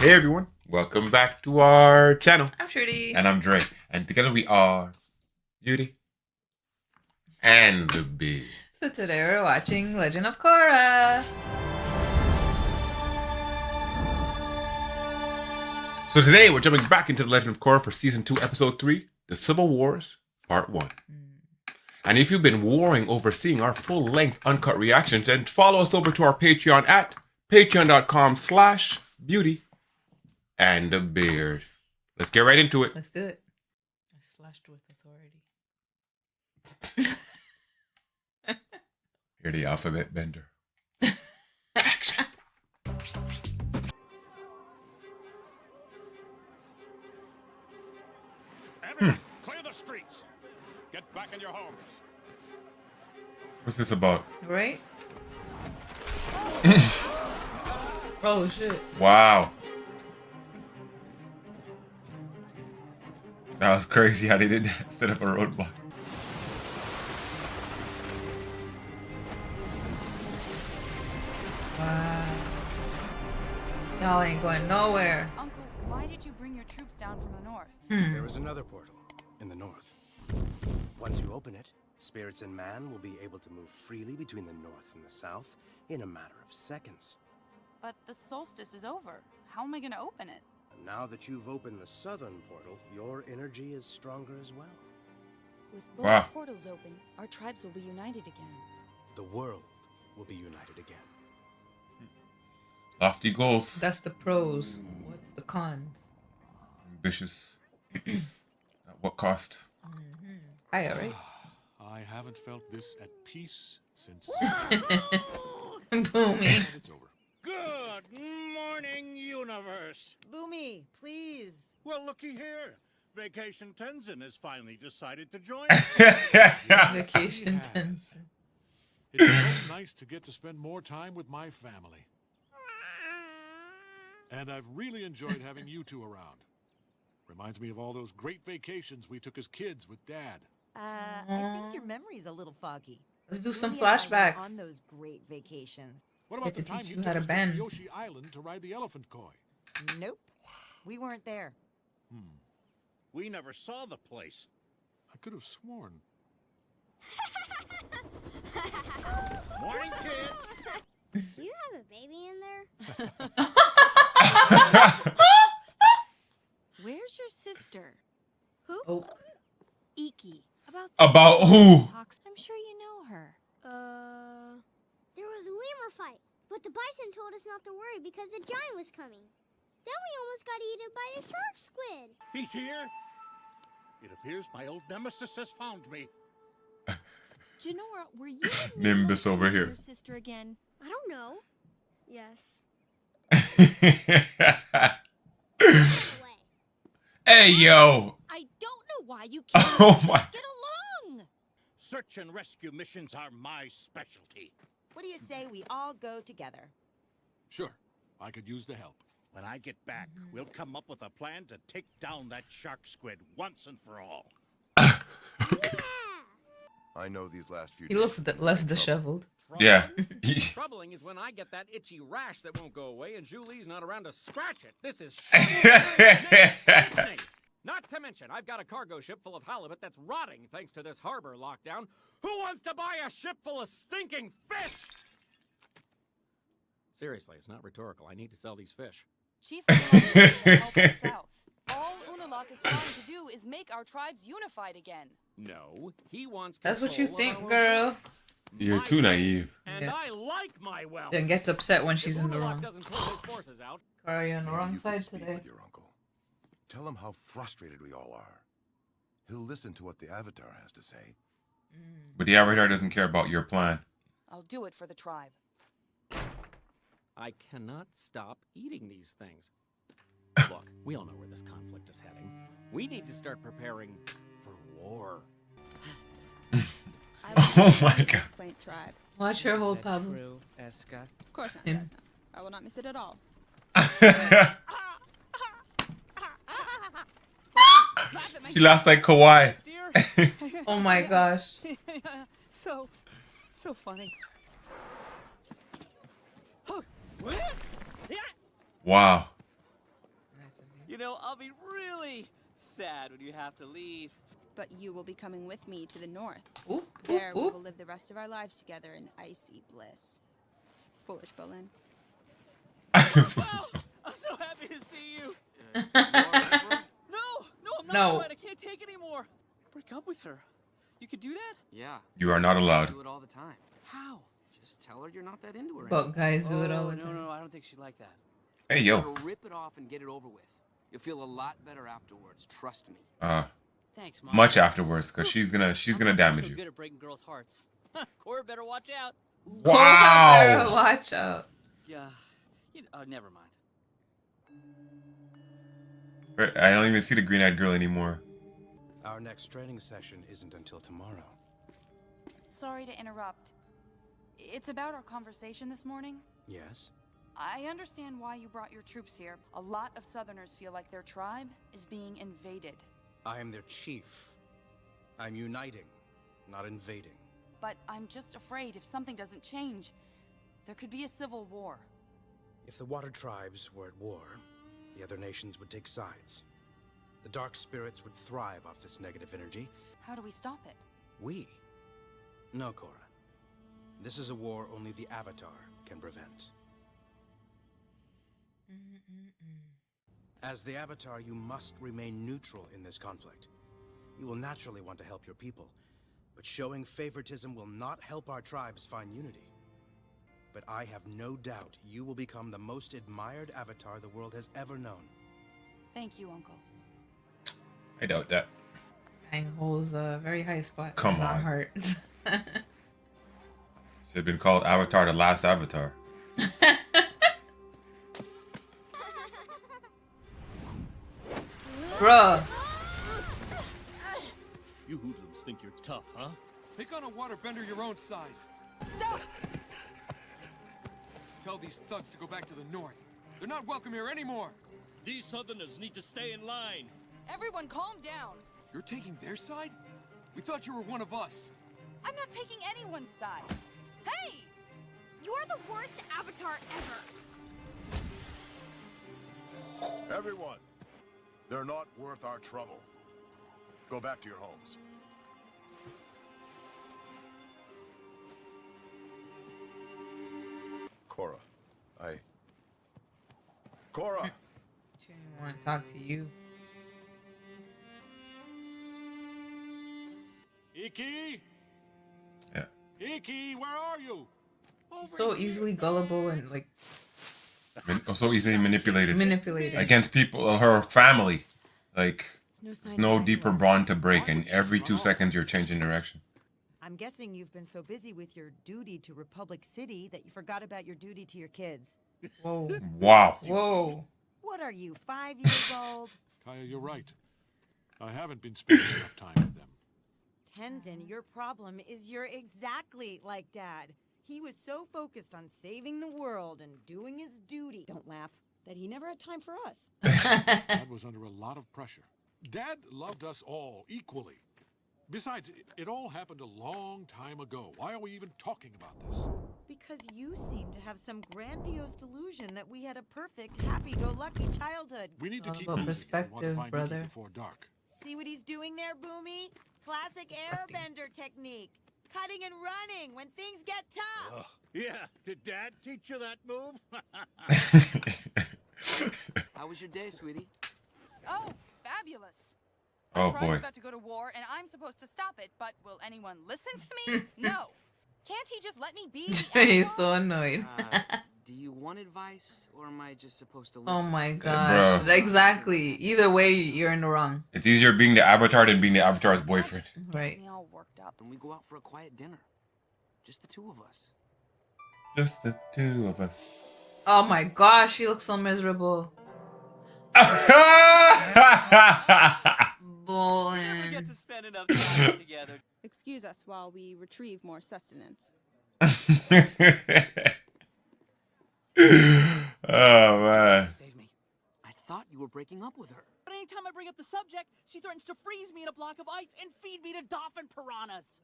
Hey everyone, welcome back to our channel. I'm Shruti. And I'm Dre. And together we are Beauty and the Beast. So today we're watching Legend of Korra. So today we're jumping back into the Legend of Korra for Season 2, Episode 3, The Civil Wars, Part 1. And if you've been warring over seeing our full-length uncut reactions, then follow us over to our Patreon at patreon.com/beauty and the beard. Let's get right into it. Let's do it. I slashed with authority. You're the alphabet bender. Action. Everyone, clear the streets. Get back in your homes. What's this about? Right? Oh shit. Wow. That was crazy how they did that. Set up a roadblock. Wow. Y'all ain't going nowhere. Uncle, why did you bring your troops down from the north? There is another portal in the north. Once you open it, spirits and man will be able to move freely between the north and the south in a matter of seconds. But the solstice is over. How am I going to open it? And now that you've opened the southern portal, your energy is stronger as well. With both Wow. portals open, our tribes will be united again. The world will be united again. Lofty goals. That's the pros. What's the cons? Ambitious. At what cost? Hiya, right? I haven't felt this at peace since Bumi. it's over. Good morning, universe. Bumi, please. Well, looky here. Vacation Tenzin has finally decided to join. Vacation tense. It's so nice to get to spend more time with my family. And I've really enjoyed having you two around. Reminds me of all those great vacations we took as kids with Dad. I think your memory's a little foggy. Let's do some Bumi and I went flashbacks. on those great vacations. What Get about to the time teach you you took how to us to bend. Yoshi Island to ride the elephant koi? Nope. We weren't there. We never saw the place. I could have sworn. Morning, kids. Do you have a baby in there? Where's your sister? Who? Oh, Iki. About About who? talks. I'm sure you know her. There was a lemur fight, but the bison told us not to worry because the giant was coming. Then we almost got eaten by a shark squid. He's here. It appears my old nemesis has found me. Janora, were you with me Nimbus when over you and here. Your sister again. I don't know. Yes. Away. Hey, yo. I don't know why you can't Oh, my. get along. Search and rescue missions are my specialty. What do you say we all go together? Sure, I could use the help. When I get back, we'll come up with a plan to take down that shark squid once and for all. Yeah. I know these last few he days looks less disheveled. Yeah. Troubling is when I get that itchy rash that won't go away and Julie's not around to scratch it. This is Not to mention, I've got a cargo ship full of halibut that's rotting thanks to this harbor lockdown. Who wants to buy a ship full of stinking fish? Seriously, it's not rhetorical. I need to sell these fish. Chief Unalaq is to help us south. All Unalaq is trying to do is make our tribes unified again. No, he wants That's what you control of think, our girl. wealth. You're My too wealth, naive. And Yeah. I like my wealth. Then gets upset when she's If in the Unalaq wrong. doesn't pull his forces out, Korra, you're on the maybe wrong you could side speak today. with your uncle. Tell him how frustrated we all are. He'll listen to what the Avatar has to say. But the Avatar doesn't care about your plan. I'll do it for the tribe. I cannot stop eating these things. Look, we all know where this conflict is heading. We need to start preparing for war. Oh my god. Quaint tribe. Watch her hold Pablo. True, Eska. Of course not, Him. Desna. I will not miss it at all. She laughs like Kawhi. Oh my gosh. So funny. Wow. You know, I'll be really sad when you have to leave. But you will be coming with me to the north. Oop, There oop, we oop. will live the rest of our lives together in icy bliss. Foolish Berlin. Wow! I'm so happy to see you. No, I'm not No. alright. I can't take anymore. Break up with her. You could do that? Yeah. You are not allowed. Do it all the time. How? Just tell her you're not that into her. But guys do it all the No, time. no, I don't think she'd like that. Hey, Just yo. let her rip it off and get it over with. You'll feel a lot better afterwards. Trust me. Thanks, Mom. Much afterwards, because she's gonna I'm damage so you. good at breaking girls' hearts. Korra better watch out. Wow. Watch out. Yeah. Never mind. I don't even see the green-eyed girl anymore. Our next training session isn't until tomorrow. Sorry to interrupt. It's about our conversation this morning. Yes? I understand why you brought your troops here. A lot of Southerners feel like their tribe is being invaded. I am their chief. I'm uniting, not invading. But I'm just afraid if something doesn't change, there could be a civil war. If the water tribes were at war, the other nations would take sides. The dark spirits would thrive off this negative energy. How do we stop it? We? No, Korra. This is a war only the Avatar can prevent. As the Avatar, you must remain neutral in this conflict. You will naturally want to help your people, but showing favoritism will not help our tribes find unity. But I have no doubt you will become the most admired Avatar the world has ever known. Thank you, Uncle. I doubt that. Hang holds a very high spot Come in our on. hearts. Should have been called Avatar: The Last Avatar. Bruh. You hoodlums think you're tough, huh? Pick on a waterbender your own size. Stop! Tell these thugs to go back to the north. They're not welcome here anymore. These Southerners need to stay in line. Everyone calm down. You're taking their side? We thought you were one of us. I'm not taking anyone's side. Hey! You are the worst Avatar ever. Everyone, they're not worth our trouble. Go back to your homes. Korra, Korra! She didn't want to talk to you. Iki? Yeah. Iki, where are you? So easily gullible and like So easily manipulated. manipulated. Against people, her family. Like, no there's sign no of deeper anyone. bond to break, and every 2 seconds you're changing direction. I'm guessing you've been so busy with your duty to Republic City that you forgot about your duty to your kids. Whoa. Wow. Whoa. What are you, 5 years old? Kaya, you're right. I haven't been spending enough time with them. Tenzin, your problem is you're exactly like Dad. He was so focused on saving the world and doing his duty, don't laugh, that he never had time for us. Dad was under a lot of pressure. Dad loved us all equally. Besides, it all happened a long time ago. Why are we even talking about this? Because you seem to have some grandiose delusion that we had a perfect, happy-go-lucky childhood. We need to All keep about moving if we want to perspective, find brother. Iki before dark. See what he's doing there, Bumi? Classic airbender technique. Cutting and running when things get tough. Yeah, did Dad teach you that move? How was your day, sweetie? Oh, fabulous. Oh, Our tribe's boy. about to go to war, and I'm supposed to stop it, but will anyone listen to me? No. Can't he just let me be? He's so annoyed. Do you want advice, or am I just supposed to Oh listen? my gosh. Bro. Exactly. Either way, you're in the wrong. It's easier being the Avatar than being the Avatar's boyfriend. Right. Me all worked up. Then we go out for a quiet dinner. Just the two of us. Just the two of us. Oh my gosh, she looks so miserable. We never get to spend enough time together. Excuse us while we retrieve more sustenance. Oh, man. Save me. I thought you were breaking up with her. But anytime I bring up the subject, she threatens to freeze me in a block of ice and feed me to dolphin piranhas.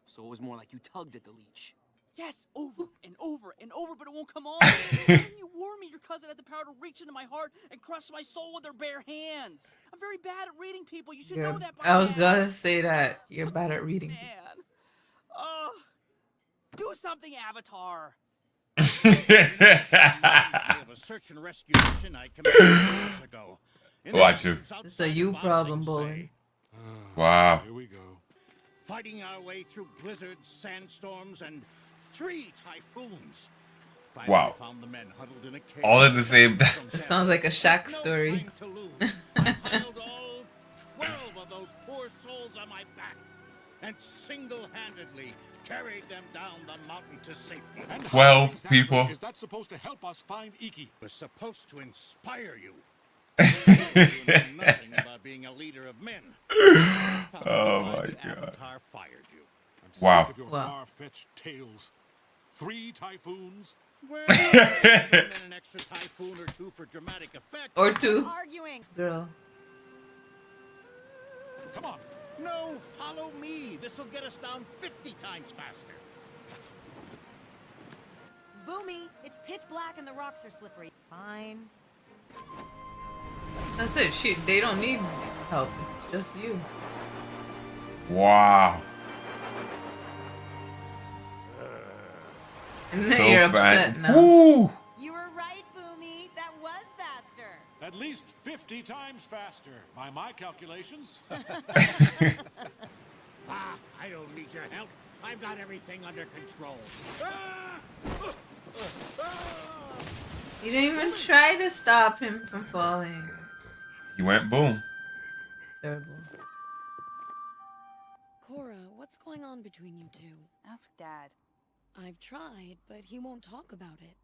So it was more like you tugged at the leech. Yes, over and over and over, but it won't come on. When you warn me your cousin had the power to reach into my heart and crush my soul with her bare hands. I'm very bad at reading people. You should know that by I was now. gonna say that. You're bad at reading. Man. Do something, Avatar. Of a search and rescue mission I committed years ago. Watch you. It's a you problem, boy. Wow. Here we go. Fighting our way through blizzards, sandstorms, and 3 typhoons. Finally Wow. found the men huddled in a cave. All at the same time. It sounds like a Shaq story. No time to lose. I piled all 12 of those poor souls on my back and single-handedly carried them down the mountain to safety. And 12 exactly people. Is that supposed to help us find Iki? It was supposed to inspire you. You know nothing about being a leader of men. Oh my The god. Avatar fired you. I'm Wow. sick of your Wow. far-fetched tales. 3 typhoons. Well, and an extra typhoon or 2 for dramatic effect. Or 2. Arguing. Girl. Come on. No, follow me. This will get us down 50 times faster. Bumi, it's pitch black and the rocks are slippery. Fine. That's it. They don't need help. It's just you. Wow. And then So you're fat. upset now. Woo. You were right, Bumi. That was faster. At least 50 times faster, by my calculations. I don't need your help. I've got everything under control. You didn't even try to stop him from falling. You went boom. Terrible. Korra, what's going on between you two? Ask Dad. I've tried, but he won't talk about it.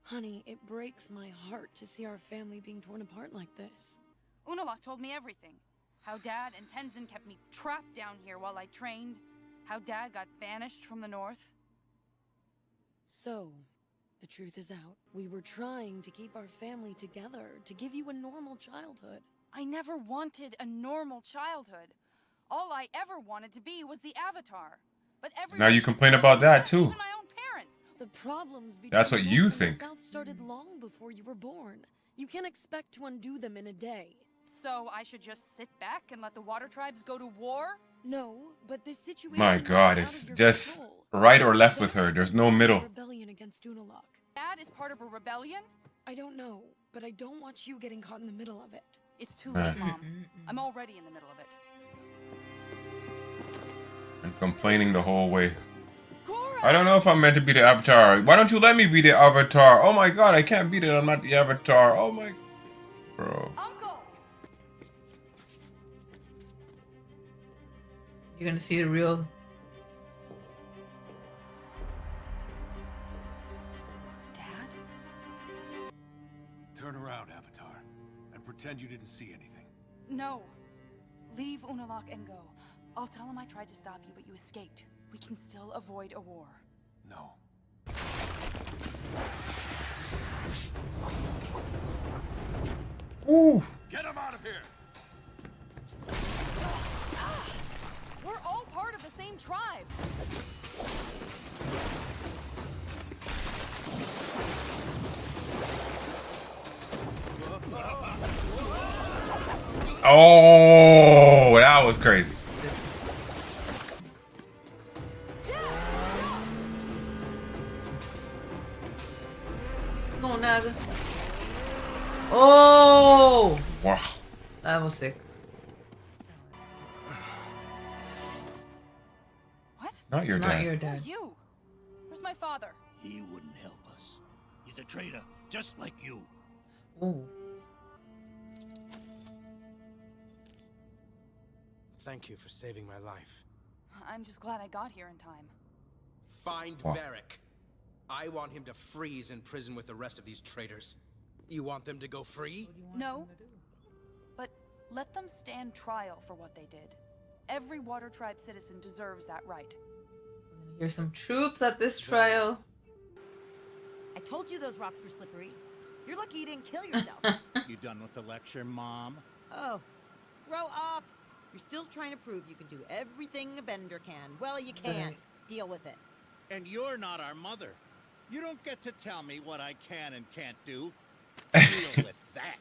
Honey, it breaks my heart to see our family being torn apart like this. Unalaq told me everything. How Dad and Tenzin kept me trapped down here while I trained. How Dad got banished from the north. So, the truth is out. We were trying to keep our family together, to give you a normal childhood. I never wanted a normal childhood. All I ever wanted to be was the Avatar. But Now you complain about that too. even my own parents. The problems between That's what the you North and think. the South started long before you were born. You can't expect to undo them in a day. So I should just sit back and let the water tribes go to war? No, but this situation My is god, out it's of your just control. right or left with Dad her. is There's part no of a middle. Rebellion against Unalaq. Dad is part of a rebellion? I don't know, but I don't want you getting caught in the middle of it. It's too Uh. late, Mom. I'm already in the middle of it. And complaining the whole way. I don't know if I'm meant to be the Avatar. Why don't you let me be the Avatar? Oh my god, I can't beat it. I'm not the Avatar. Oh my... Bro. Uncle! You're gonna see the real. Dad? Turn around, Avatar, and pretend you didn't see anything. No. Leave Unalaq and go. I'll tell him I tried to stop you, but you escaped. We can still avoid a war. No. Ooh. Get him out of here! We're all part of the same tribe. Oh, that was crazy. No, Naga. Oh! Wow. That was sick. What? Not your It's dad. not your Who dad. are you? Where's my father? He wouldn't help us. He's a traitor, just like you. Ooh. Thank you for saving my life. I'm just glad I got here in time. Find Wow. Varric. I want him to freeze in prison with the rest of these traitors. You want them to go free? No. But let them stand trial for what they did. Every Water Tribe citizen deserves that right. Here's some troops at this trial. I told you those rocks were slippery. You're lucky you didn't kill yourself. You done with the lecture, Mom? Oh, grow up. You're still trying to prove you can do everything a bender can. Well, you can't. Deal with it. And you're not our mother. You don't get to tell me what I can and can't do. Deal with that.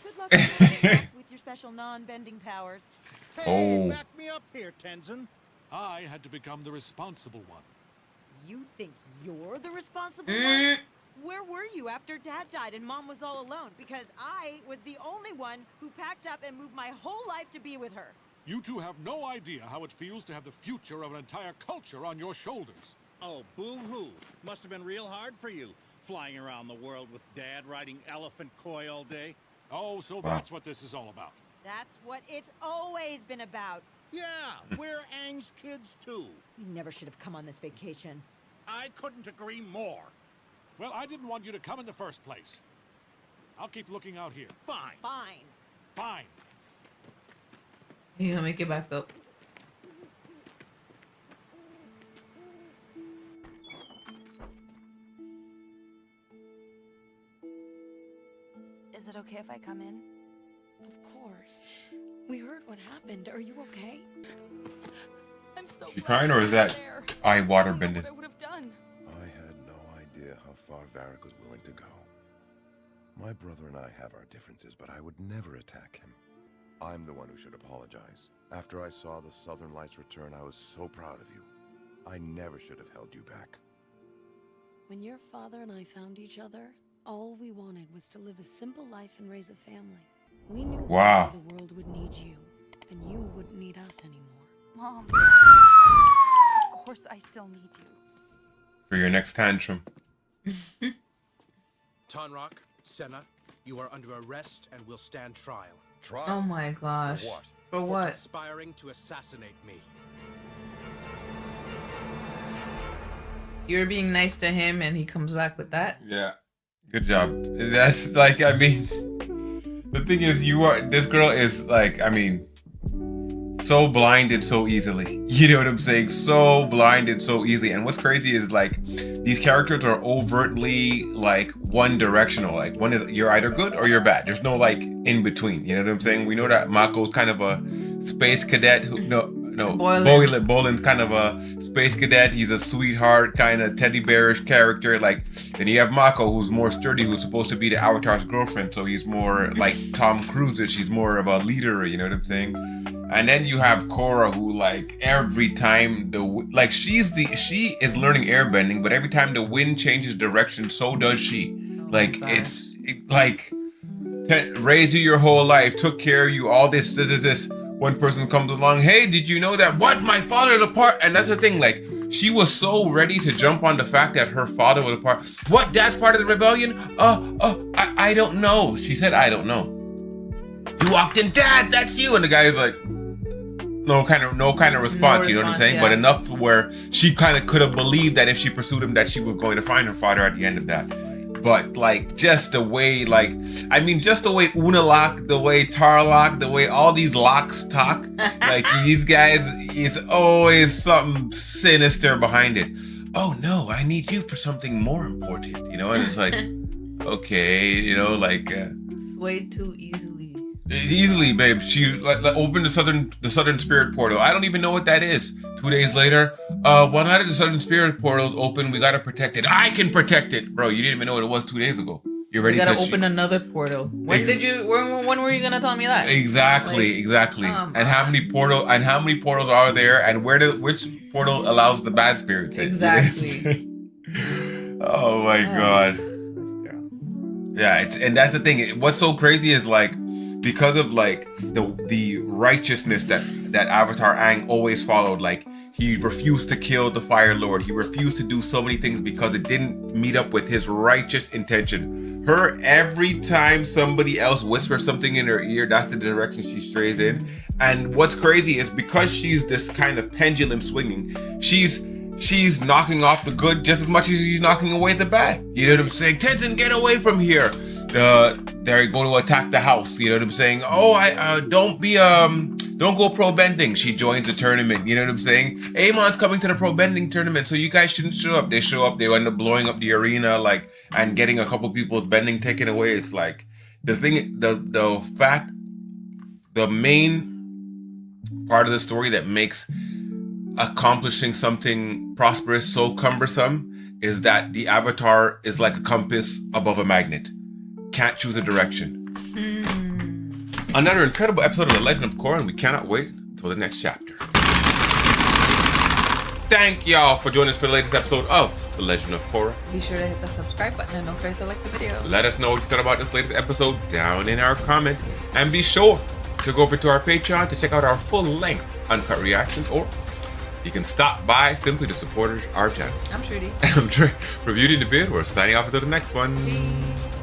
Good luck with your special non-bending powers. Hey, back me up here, Tenzin. I had to become the responsible one. You think you're the responsible one? Where were you after Dad died and Mom was all alone? Because I was the only one who packed up and moved my whole life to be with her. You two have no idea how it feels to have the future of an entire culture on your shoulders. Oh, boo-hoo. Must have been real hard for you, flying around the world with Dad riding elephant koi all day. Oh, so that's what this is all about. That's what it's always been about. Yeah, we're Aang's kids too. We never should have come on this vacation. I couldn't agree more. Well, I didn't want you to come in the first place. I'll keep looking out here. Fine. Fine. Fine. You gonna make it back up? Is it okay if I come in? Of course. We heard what happened. Are you okay? I'm so You crying, or is that eye water bending? What I would have done. I had no idea how far Varric was willing to go. My brother and I have our differences, but I would never attack him. I'm the one who should apologize. After I saw the Southern Lights return, I was so proud of you. I never should have held you back. When your father and I found each other, all we wanted was to live a simple life and raise a family. We knew Wow. the world would need you, and you wouldn't need us anymore. Mom. Of course I still need you. For your next tantrum. Tonrock, Senna, you are under arrest and will stand trial. Trial? Oh my gosh. For what? For what? Conspiring to assassinate me. You're being nice to him and he comes back with that? Yeah. Good job. That's like, I mean, the thing is, this girl is like, I mean, so blinded so easily. You know what I'm saying? So blinded so easily. And what's crazy is like, these characters are overtly like one directional. Like one is, you're either good or you're bad. There's no like in between. You know what I'm saying? We know that Mako's kind of a space cadet who, Boylan's kind of a space cadet. He's a sweetheart, kind of teddy bearish character. Like, then you have Mako, who's more sturdy, who's supposed to be the Avatar's girlfriend. So he's more like Tom Cruise-ish. He's more of a leader, you know what I'm saying? And then you have Korra, who like every time she is learning airbending, but every time the wind changes direction, so does she. Like raised you your whole life, took care of you, all this. One person comes along, hey, did you know that? What? My father's a part? And that's the thing, like, she was so ready to jump on the fact that her father was a part. What? Dad's part of the rebellion? I don't know. She said, I don't know. You walked in, Dad, that's you. And the guy is like, no kind of response, you know what I'm saying? Yeah. But enough where she kind of could have believed that if she pursued him, that she was going to find her father at the end of that. But like just the way just the way Unalak, the way Tarlok, the way all these locks talk, like these guys, it's always something sinister behind it. Oh no, I need you for something more important, you know? And it's like, okay, you know, like swayed too easily. Easily, babe. She opened the Southern Spirit portal. I don't even know what that is. 2 days later, one out of the Southern Spirit portals open. We gotta protect it. I can protect it, bro. You didn't even know what it was 2 days ago. You're ready. You gotta open another portal. When were you gonna tell me that? Exactly. And how many portals are there? And which portal allows the bad spirits in? Exactly. Oh my god. Yeah, and that's the thing. What's so crazy is like, because of like the righteousness that Avatar Aang always followed, like he refused to kill the Fire Lord. He refused to do so many things because it didn't meet up with his righteous intention. Every time somebody else whispers something in her ear, that's the direction she strays in. And what's crazy is because she's this kind of pendulum swinging, she's knocking off the good just as much as she's knocking away the bad. You know what I'm saying? Tenzin, get away from here. They're going to attack the house. You know what I'm saying? Oh, don't go pro bending. She joins the tournament. You know what I'm saying? Amon's coming to the pro bending tournament, so you guys shouldn't show up. They show up. They end up blowing up the arena, like, and getting a couple people's bending taken away. It's like the main part of the story that makes accomplishing something prosperous so cumbersome is that the avatar is like a compass above a magnet. Can't choose a direction. Another incredible episode of The Legend of Korra, and we cannot wait until the next chapter. Thank y'all for joining us for the latest episode of The Legend of Korra. Be sure to hit the subscribe button and don't forget to like the video. Let us know what you thought about this latest episode down in our comments. And be sure to go over to our Patreon to check out our full-length uncut reactions, or you can stop by simply to support our channel. I'm Shruti. I'm Dre. For Beauty and the Beard, we're signing off until the next one. Peace.